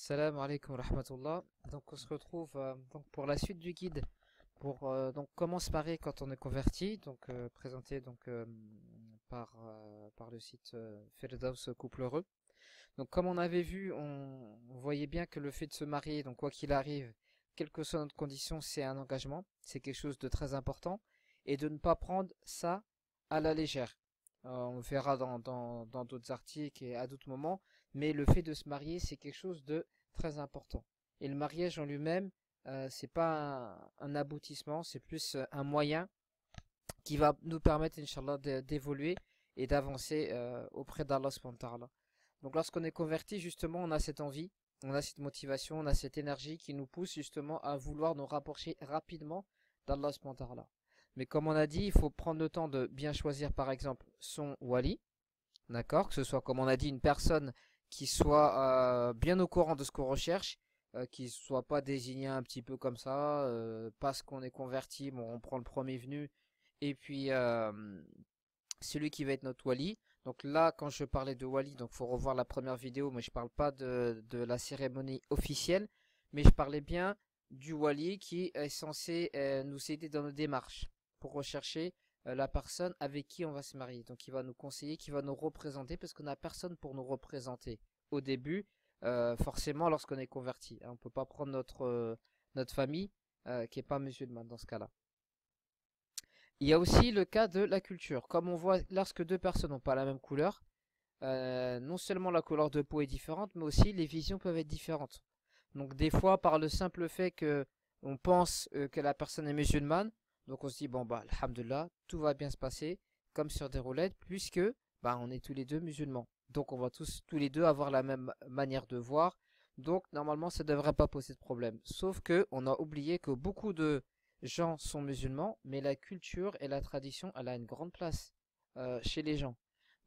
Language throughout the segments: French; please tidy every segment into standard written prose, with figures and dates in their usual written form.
Salam alaikum wa rahmatullah. Donc on se retrouve donc pour la suite du guide pour donc comment se marier quand on est converti, donc présenté donc par le site Firdaus Couple Heureux. Donc comme on avait vu, on voyait bien que le fait de se marier, donc quoi qu'il arrive, quelle que soit notre condition, c'est un engagement, c'est quelque chose de très important et de ne pas prendre ça à la légère. On verra dans d'autres articles et à d'autres moments, mais le fait de se marier, c'est quelque chose de très important. Et le mariage en lui-même, c'est pas un aboutissement, c'est plus un moyen qui va nous permettre, Inch'Allah, d'évoluer et d'avancer auprès d'Allah subhanahu wa ta'ala. Donc lorsqu'on est converti, justement, on a cette envie, on a cette motivation, on a cette énergie qui nous pousse justement à vouloir nous rapprocher rapidement d'Allah subhanahu wa ta'ala. Mais comme on a dit, il faut prendre le temps de bien choisir par exemple son wali, d'accord? Que ce soit comme on a dit une personne qui soit bien au courant de ce qu'on recherche, qui ne soit pas désigné un petit peu comme ça, parce qu'on est converti, bon, on prend le premier venu, et puis celui qui va être notre wali. Donc là, quand je parlais de wali, donc faut revoir la première vidéo, mais je parle pas de la cérémonie officielle, mais je parlais bien du wali qui est censé nous aider dans nos démarches pour rechercher la personne avec qui on va se marier. Donc il va nous conseiller, qui va nous représenter, parce qu'on n'a personne pour nous représenter au début, forcément lorsqu'on est converti. On ne peut pas prendre notre famille qui n'est pas musulmane dans ce cas-là. Il y a aussi le cas de la culture. Comme on voit, lorsque deux personnes n'ont pas la même couleur, non seulement la couleur de peau est différente, mais aussi les visions peuvent être différentes. Donc des fois, par le simple fait que on pense que la personne est musulmane, donc on se dit bon bah alhamdoulilah, tout va bien se passer, comme sur des roulettes, puisque bah on est tous les deux musulmans. Donc on va tous les deux avoir la même manière de voir. Donc normalement ça ne devrait pas poser de problème. Sauf que on a oublié que beaucoup de gens sont musulmans, mais la culture et la tradition, elle a une grande place chez les gens.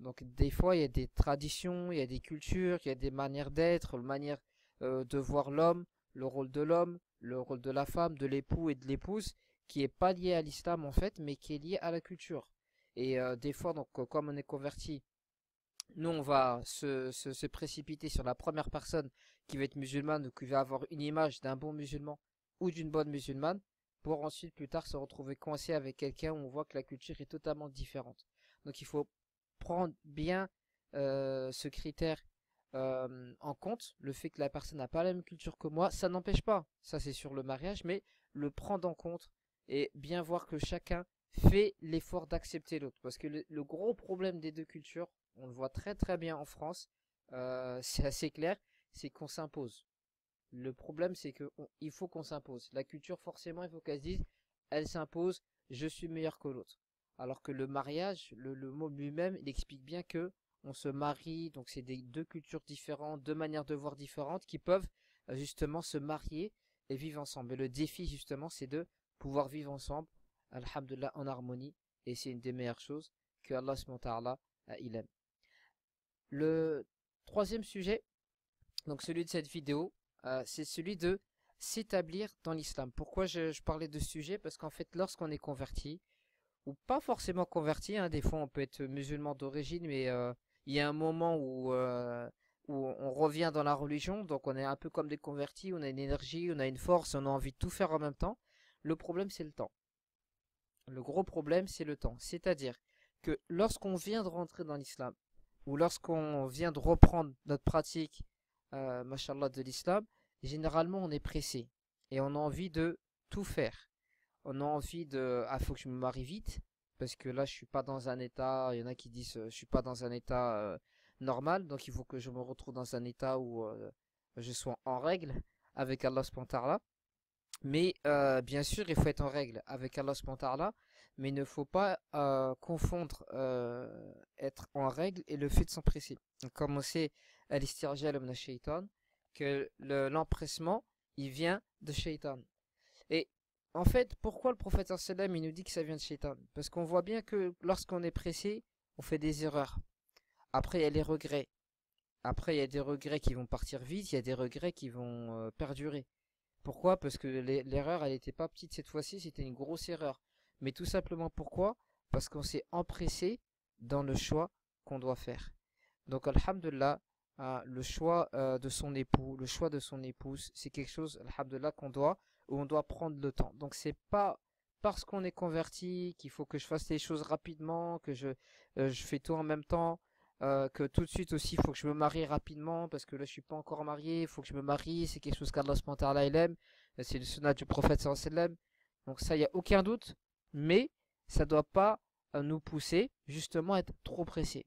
Donc des fois, il y a des traditions, il y a des cultures, il y a des manières d'être, une manière de voir l'homme, le rôle de la femme, de l'époux et de l'épouse, qui est pas lié à l'islam en fait, mais qui est lié à la culture. Et des fois, donc comme on est converti, nous on va se précipiter sur la première personne qui va être musulmane ou qui va avoir une image d'un bon musulman ou d'une bonne musulmane, pour ensuite plus tard se retrouver coincé avec quelqu'un où on voit que la culture est totalement différente. Donc il faut prendre bien ce critère en compte, le fait que la personne n'a pas la même culture que moi, ça n'empêche pas, ça c'est sur le mariage, mais le prendre en compte et bien voir que chacun fait l'effort d'accepter l'autre. Parce que le gros problème des deux cultures, on le voit très très bien en France, c'est assez clair, c'est qu'on s'impose. Le problème c'est qu'il faut qu'on s'impose. La culture forcément il faut qu'elle se dise, elle s'impose, je suis meilleur que l'autre. Alors que le mariage, le mot lui-même, il explique bien que on se marie, donc c'est deux cultures différentes, deux manières de voir différentes qui peuvent justement se marier et vivre ensemble. Et le défi justement, c'est de pouvoir vivre ensemble, alhamdulillah, en harmonie. Et c'est une des meilleures choses que Allah subhanahu wa ta'ala, il aime. Le troisième sujet, donc celui de cette vidéo, c'est celui de s'établir dans l'islam. Pourquoi je parlais de ce sujet? Parce qu'en fait, lorsqu'on est converti, ou pas forcément converti, hein, des fois on peut être musulman d'origine, mais il y a un moment où on revient dans la religion, donc on est un peu comme des convertis, on a une énergie, on a une force, on a envie de tout faire en même temps. Le problème c'est le temps. Le gros problème c'est le temps. C'est-à-dire que lorsqu'on vient de rentrer dans l'islam, ou lorsqu'on vient de reprendre notre pratique, mashallah, de l'islam, généralement on est pressé et on a envie de tout faire. On a envie de ah faut que je me marie vite parce que là je suis pas dans un état, il y en a qui disent je suis pas dans un état normal, donc il faut que je me retrouve dans un état où je sois en règle avec Allah subhanahu wa ta'ala. Mais bien sûr il faut être en règle avec Allah subhanahu wa ta'ala, mais il ne faut pas confondre être en règle et le fait de s'empresser. Comme on sait al-istirjal min ash-shaytan, que l'empressement il vient de shaitan. Et en fait, pourquoi le prophète sallam il nous dit que ça vient de Shaitan? Parce qu'on voit bien que lorsqu'on est pressé, on fait des erreurs. Après, il y a les regrets. Après, il y a des regrets qui vont partir vite, il y a des regrets qui vont perdurer. Pourquoi? Parce que l'erreur, elle n'était pas petite cette fois-ci, c'était une grosse erreur. Mais tout simplement pourquoi? Parce qu'on s'est empressé dans le choix qu'on doit faire. Donc, alhamdulillah, le choix de son époux, le choix de son épouse, c'est quelque chose, alhamdoulilah, où on doit prendre le temps. Donc c'est pas parce qu'on est converti qu'il faut que je fasse les choses rapidement, que je fais tout en même temps, que tout de suite aussi il faut que je me marie rapidement, parce que là je suis pas encore marié, il faut que je me marie, c'est quelque chose qu'Allah subhanahu wa ta'ala il aime, c'est le sunnah du prophète sallallahu alayhi wa sallam. Donc ça, il n'y a aucun doute, mais ça doit pas nous pousser justement à être trop pressé.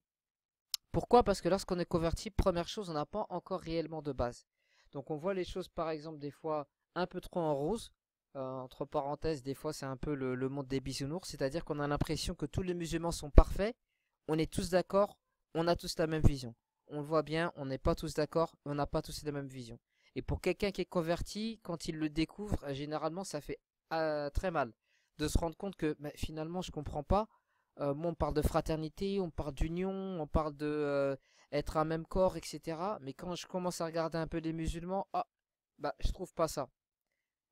Pourquoi? Parce que lorsqu'on est converti, première chose, on n'a pas encore réellement de base. Donc on voit les choses par exemple des fois un peu trop en rose. Entre parenthèses, des fois c'est un peu le monde des bisounours, c'est-à-dire qu'on a l'impression que tous les musulmans sont parfaits, on est tous d'accord, on a tous la même vision. On le voit bien, on n'est pas tous d'accord, on n'a pas tous la même vision. Et pour quelqu'un qui est converti, quand il le découvre, généralement ça fait très mal de se rendre compte que finalement je comprends pas. Moi, on parle de fraternité, on parle d'union, on parle de être un même corps, etc. Mais quand je commence à regarder un peu les musulmans, ah, je trouve pas ça.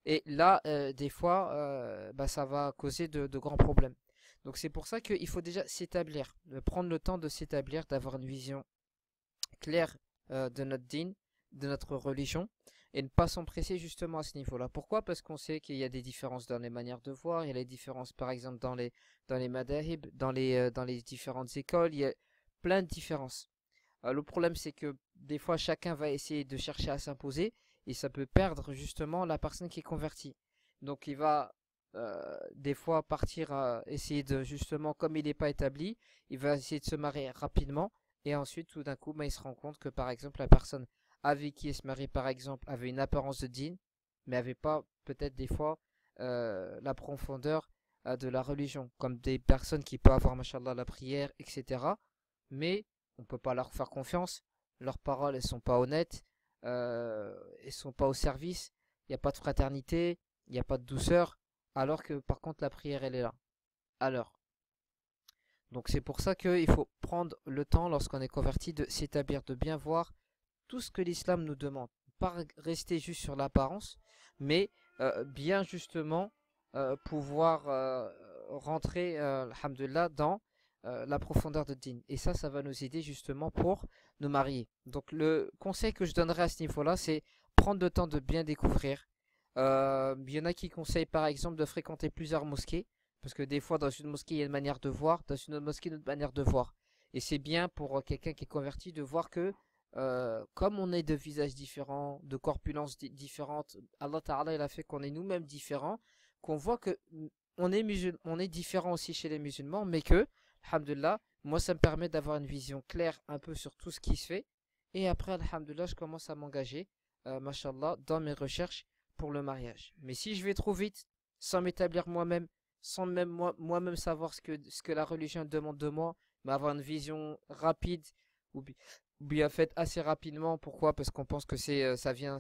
Et là, des fois, ça va causer de grands problèmes. Donc c'est pour ça qu'il faut déjà s'établir, prendre le temps de s'établir, d'avoir une vision claire de notre dîn, de notre religion, et ne pas s'empresser justement à ce niveau-là. Pourquoi? Parce qu'on sait qu'il y a des différences dans les manières de voir, il y a des différences par exemple dans les madahib, dans les différentes écoles, il y a plein de différences. Le problème c'est que des fois chacun va essayer de chercher à s'imposer, et ça peut perdre justement la personne qui est convertie. Donc il va des fois partir à essayer de justement, comme il n'est pas établi, il va essayer de se marier rapidement, et ensuite tout d'un coup il se rend compte que par exemple la personne avec qui il se marie par exemple avait une apparence de dîn, mais avait pas peut-être des fois la profondeur de la religion, comme des personnes qui peuvent avoir mashallah la prière, etc. Mais on peut pas leur faire confiance, leurs paroles elles sont pas honnêtes, elles sont pas au service, il n'y a pas de fraternité, il n'y a pas de douceur, alors que par contre la prière elle est là. Alors, donc c'est pour ça qu'il faut prendre le temps lorsqu'on est converti de s'établir, de bien voir tout ce que l'islam nous demande. Pas rester juste sur l'apparence, mais bien justement pouvoir rentrer, alhamdulillah, dans la profondeur de din. Et ça va nous aider justement pour nous marier. Donc le conseil que je donnerais à ce niveau-là, c'est prendre le temps de bien découvrir. Il y en a qui conseillent par exemple de fréquenter plusieurs mosquées, parce que des fois dans une mosquée il y a une manière de voir, dans une autre mosquée une autre manière de voir. Et c'est bien pour quelqu'un qui est converti de voir que comme on est de visages différents, de corpulences différentes, Allah Ta'ala il a fait qu'on est nous-mêmes différents, qu'on voit que on est différents aussi chez les musulmans, mais que, alhamdulillah, moi ça me permet d'avoir une vision claire un peu sur tout ce qui se fait, et après, alhamdulillah, je commence à m'engager, mashallah, dans mes recherches pour le mariage. Mais si je vais trop vite, sans m'établir moi-même, sans même moi-même savoir ce que la religion demande de moi, mais avoir une vision rapide, ou bien faite assez rapidement. Pourquoi? Parce qu'on pense que ça vient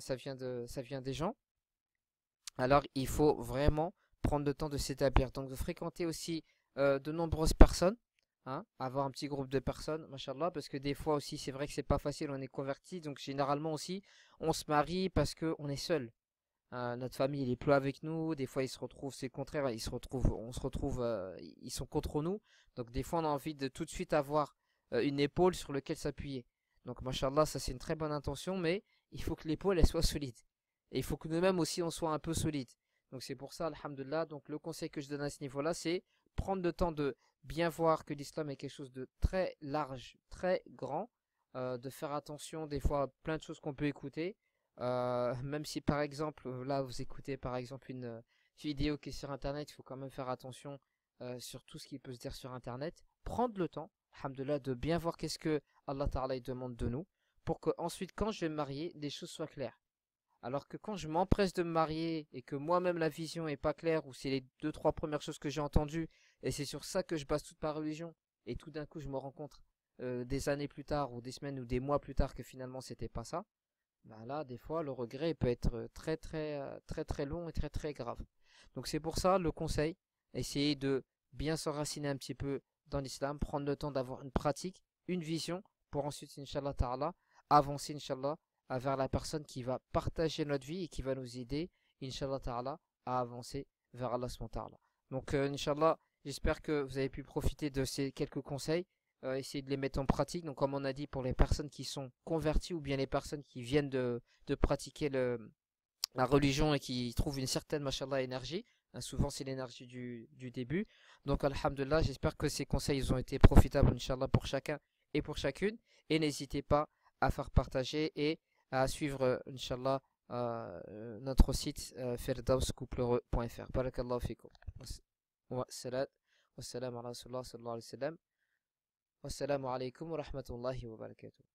des gens. Alors il faut vraiment prendre le temps de s'établir. Donc de fréquenter aussi de nombreuses personnes. Hein, avoir un petit groupe de personnes, machallah, parce que des fois aussi c'est vrai que c'est pas facile, on est converti, donc généralement aussi on se marie parce que on est seul. Notre famille il est plus avec nous, des fois ils se retrouvent, c'est le contraire, on se retrouve, ils sont contre nous, donc des fois on a envie de tout de suite avoir une épaule sur laquelle s'appuyer. Donc machallah, ça c'est une très bonne intention, mais il faut que l'épaule elle soit solide. Et il faut que nous-mêmes aussi on soit un peu solide. Donc c'est pour ça, alhamdulillah, donc le conseil que je donne à ce niveau-là, c'est prendre le temps de bien voir que l'islam est quelque chose de très large, très grand, de faire attention des fois à plein de choses qu'on peut écouter. Même si par exemple, là vous écoutez par exemple une vidéo qui est sur internet, il faut quand même faire attention sur tout ce qui peut se dire sur internet. Prendre le temps, alhamdulillah, de bien voir qu'est-ce que Allah Ta'ala demande de nous, pour que ensuite quand je vais me marier, les choses soient claires. Alors que quand je m'empresse de me marier et que moi-même la vision est pas claire, ou c'est les deux trois premières choses que j'ai entendues et c'est sur ça que je base toute ma religion, et tout d'un coup je me rends compte des années plus tard ou des semaines ou des mois plus tard que finalement c'était pas ça, bah là des fois le regret peut être très long et très grave. Donc c'est pour ça le conseil, essayer de bien s'enraciner un petit peu dans l'islam, prendre le temps d'avoir une pratique, une vision, pour ensuite Inch'Allah Ta'ala avancer Inch'Allah vers la personne qui va partager notre vie et qui va nous aider, Inch'Allah Ta'ala, à avancer vers Allah subhanahu wa ta'ala. Donc, Inch'Allah, j'espère que vous avez pu profiter de ces quelques conseils. essayer de les mettre en pratique. Donc comme on a dit, pour les personnes qui sont converties ou bien les personnes qui viennent de pratiquer la religion et qui trouvent une certaine, mashallah, énergie. Souvent c'est l'énergie du début. Donc alhamdulillah, j'espère que ces conseils ils ont été profitables, Inch'Allah, pour chacun et pour chacune. Et n'hésitez pas à faire partager et à suivre, Inch'Allah, notre site firdauskouplereux.fr. Barakallahu fikum. Wassalam ala rasulullah sallallahu alayhi wa sallam. Wassalamu alaikum wa rahmatullahi wa barakatuh.